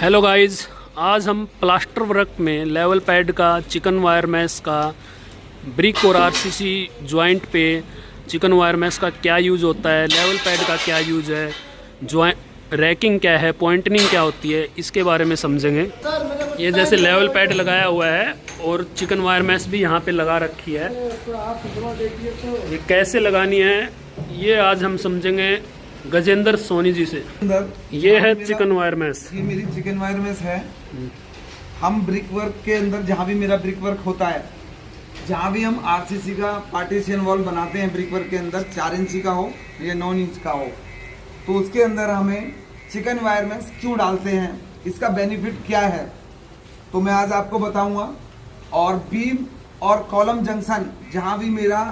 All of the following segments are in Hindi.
हेलो गाइस, आज हम प्लास्टर वर्क में लेवल पैड का, चिकन वायर मैश का, ब्रिक और आरसीसी जॉइंट पे चिकन वायर मैश का क्या यूज़ होता है, लेवल पैड का क्या यूज़ है, जॉइंट रैकिंग क्या है, पॉइंटनिंग क्या होती है, इसके बारे में समझेंगे। ये जैसे लेवल पैड लगाया हुआ है और चिकन वायर मैश भी यहाँ पे लगा रखी है। ये कैसे लगानी है ये आज हम समझेंगे गजेंद्र सोनी जी से। ये है चिकन वायर मैश। ये मेरी चिकन वायर मैश है। हम ब्रिक वर्क के अंदर जहाँ भी मेरा ब्रिक वर्क होता है, जहाँ भी हम आरसीसी का पार्टीशन वॉल बनाते हैं ब्रिक वर्क के अंदर, 4 इंची का हो या 9 इंच का हो, तो उसके अंदर हमें चिकन वायर मैश क्यों डालते हैं, इसका बेनिफिट क्या है, तो मैं आज आपको बताऊंगा। और बीम और कॉलम जंक्शन जहाँ भी मेरा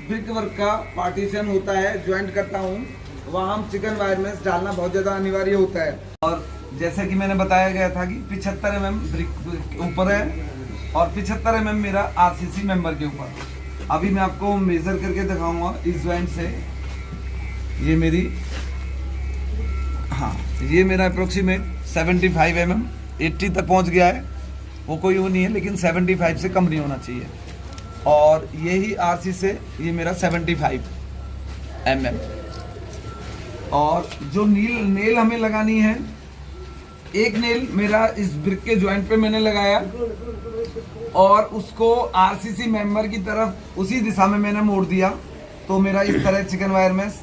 ब्रिक वर्क का पार्टीशन होता है, ज्वाइंट करता हूँ, वहाँ हम चिकन वायर मैश डालना बहुत ज़्यादा अनिवार्य होता है। और जैसे कि मैंने बताया गया था कि 75 mm ब्रिक ऊपर है और 75 mm मेरा आरसीसी मेंबर के ऊपर। अभी मैं आपको मेजर करके दिखाऊंगा इस ज्वाइंट से। ये मेरी ये मेरा अप्रोक्सीमेट 75 mm, 80 तक पहुंच गया है, वो कोई वो नहीं है, लेकिन 75 से कम नहीं होना चाहिए। और यही आरसी से ये मेरा 75 mm। और जो नेल हमें लगानी है, एक नेल मेरा इस ब्रिक के जॉइंट पे मैंने लगाया और उसको आरसीसी मेंबर की तरफ उसी दिशा में मैंने मोड़ दिया, तो मेरा इस तरह चिकन वायर मैश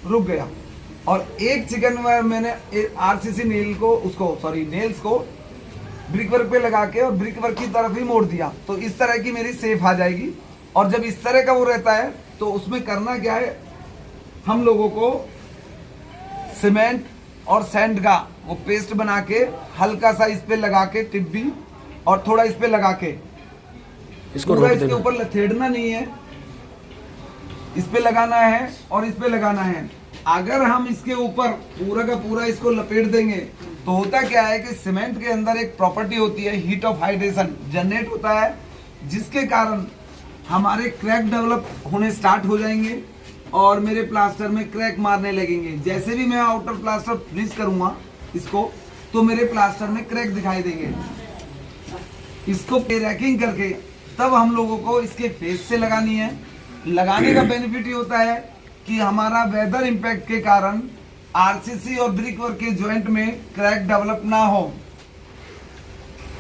रुक गया। और एक चिकन वायर मैंने आरसीसी नेल्स को ब्रिक वर्क पे लगा के और ब्रिक वर्क की तरफ ही मोड़ दिया, तो इस तरह की मेरी सेफ आ जाएगी। और जब इस तरह का वो रहता है तो उसमें करना क्या है, हम लोगों को सीमेंट और सैंड का वो पेस्ट बना के हल्का सा इस पे लगा के, टिप भी और थोड़ा इस पे लगा के, इसको पूरा इसके ऊपर लथेड़ना नहीं है, इस पे लगाना है और इस पे लगाना है। अगर हम इसके ऊपर पूरा का पूरा इसको लपेट देंगे तो होता क्या है कि सीमेंट के अंदर एक प्रॉपर्टी होती है, हीट ऑफ हाइड्रेशन जनरेट होता है, जिसके कारण हमारे क्रैक डेवलप होने स्टार्ट हो जाएंगे और मेरे प्लास्टर में क्रैक मारने लगेंगे। जैसे भी मैं आउटर प्लास्टर फिनिश करूंगा इसको, तो मेरे प्लास्टर में क्रैक दिखाई देंगे। इसको रैकिंग करके तब हम लोगों को इसके फेस से लगानी है। लगाने का बेनिफिट ये होता है कि हमारा वेदर इम्पैक्ट के कारण आरसीसी और ब्रिक वर्क के जॉइंट में क्रैक डेवलप ना हो।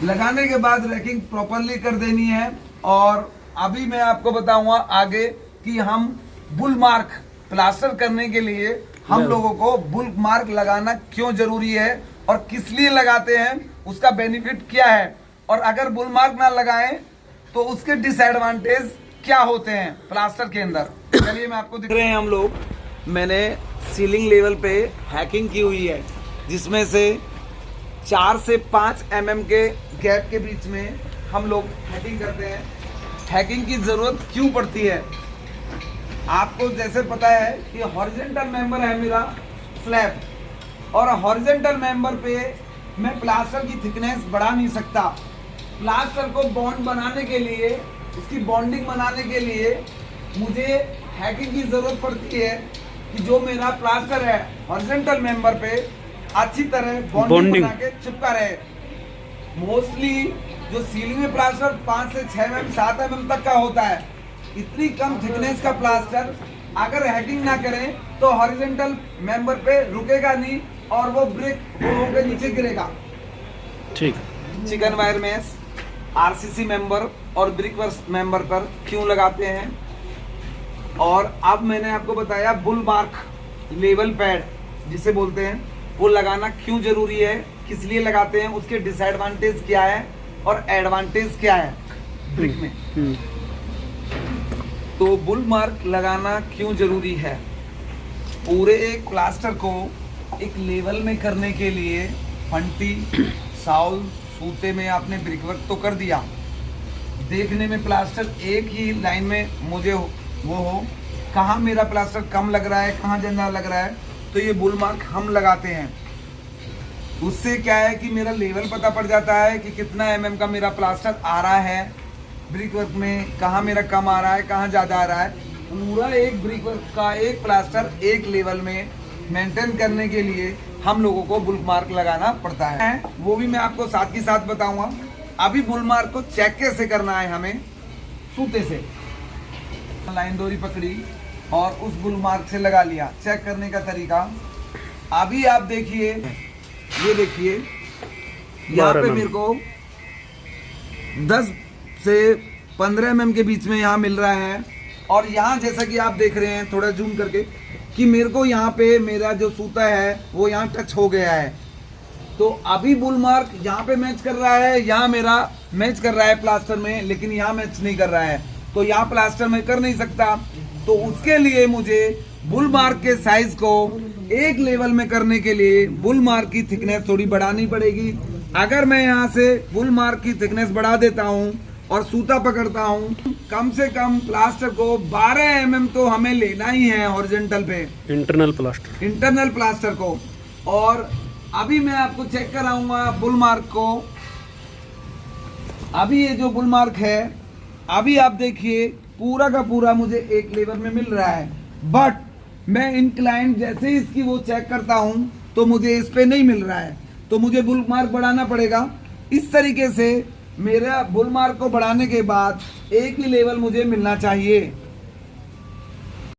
लगाने के बाद रैकिंग प्रॉपरली कर देनी है। और अभी मैं आपको बताऊंगा आगे कि हम बुल मार्क प्लास्टर करने के लिए हम लोगों को बुल मार्क लगाना क्यों जरूरी है और किस लिए लगाते हैं, उसका बेनिफिट क्या है, और अगर बुल मार्क ना लगाएं तो उसके डिसएडवांटेज क्या होते हैं प्लास्टर के अंदर। चलिए मैं आपको दिख रहे हैं, हम लोग मैंने सीलिंग लेवल पे हैकिंग की हुई है, जिसमें से 4 से 5 mm के गैप के बीच में हम लोग हैकिंग करते हैं। हैकिंग की जरूरत क्यों पड़ती है, आपको जैसे पता है कि हॉरिजॉन्टल मेंबर है मेरा स्लैब, और हॉरिजॉन्टल मेंबर पे मैं प्लास्टर की थिकनेस बढ़ा नहीं सकता। प्लास्टर को बॉन्ड बनाने के लिए, उसकी बॉन्डिंग बनाने के लिए मुझे हैकिंग की जरूरत पड़ती है कि जो मेरा प्लास्टर है हॉरिजॉन्टल मेंबर पे अच्छी तरह बॉन्डिंग बना के चिपका रहे। मोस्टली जो सीलिंग में प्लास्टर 5 से 6 mm 7 mm तक का होता है, इतनी कम थिकनेस का प्लास्टर अगर हैकिंग ना करें तो हॉरिजॉन्टल मेंबर पे रुकेगा नहीं और वो ब्रिक के नीचे गिरेगा। ठीक। Chicken wire mesh RCC member और ब्रिक वर्क मेंबर पर क्यों लगाते हैं, और अब मैंने आपको बताया बुल मार्क लेवल पैड जिसे बोलते हैं, वो लगाना क्यों जरूरी है, किस लिए लगाते हैं, उसके डिसएडवांटेज क्या है और एडवांटेज क्या है ब्रिक में। तो बुल मार्क लगाना क्यों जरूरी है, पूरे एक प्लास्टर को एक लेवल में करने के लिए फंटी, साउल, सूते में आपने ब्रिक वर्क तो कर दिया, देखने में प्लास्टर एक ही लाइन में मुझे वो हो, कहाँ मेरा प्लास्टर कम लग रहा है, कहाँ ज़्यादा लग रहा है, तो ये बुल मार्क हम लगाते हैं। उससे क्या है कि मेरा लेवल पता पड़ जाता है कि कितना mm का मेरा प्लास्टर आ रहा है ब्रिक वर्क में, कहाँ मेरा कम आ रहा है, कहाँ ज़्यादा आ रहा है। पूरा एक ब्रिक वर्क का एक प्लास्टर एक लेवल में मेंटेन करने के लिए हम लोगों को बुल मार्क लगाना पड़ता है, वो भी मैं आपको साथ ही साथ बताऊंगा। अभी बुल मार्क को चेक कैसे करना है हमें, सूते से लाइन डोरी पकड़ी और उस बुल मार्क से लगा लिया। चेक करने का तरीका अभी आप देखिए, ये देखिए यहाँ पे मेरे को 10 से 15 mm के बीच में यहाँ मिल रहा है। और यहाँ जैसा कि आप देख रहे हैं थोड़ा जूम करके कि मेरे को यहाँ पे मेरा जो सूता है वो यहाँ टच हो गया है। तो अभी बुल मार्क यहाँ पे मैच कर रहा है, यहाँ मेरा मैच कर रहा है प्लास्टर में, लेकिन यहाँ मैच नहीं कर रहा है। तो यहाँ प्लास्टर में कर नहीं सकता। तो उसके लिए मुझे बुल मार्क के साइज को एक लेवल में करने के लिए बुल मार्क की थिकनेस थोड़ी बढ़ानी पड़ेगी। अगर मैं यहाँ से बुल मार्क की थिकनेस बढ़ा देता हूँ और सूता पकड़ता हूँ, कम से कम प्लास्टर को 12 mm तो हमें लेना ही है हॉरिजॉन्टल पे, इंटरनल प्लास्टर को। और अभी मैं आपको चेक कराऊंगा बुल मार्क को। अभी ये जो बुल मार्क है, अभी आप देखिए पूरा का पूरा मुझे एक लेवल में मिल रहा है, बट मैं इंक्लाइन जैसे ही इसकी वो चेक करता हूँ तो मुझे इस पे नहीं मिल रहा है। तो मुझे बुल मार्क बढ़ाना पड़ेगा। इस तरीके से मेरा बुल मार्क को बढ़ाने के बाद एक ही लेवल मुझे मिलना चाहिए।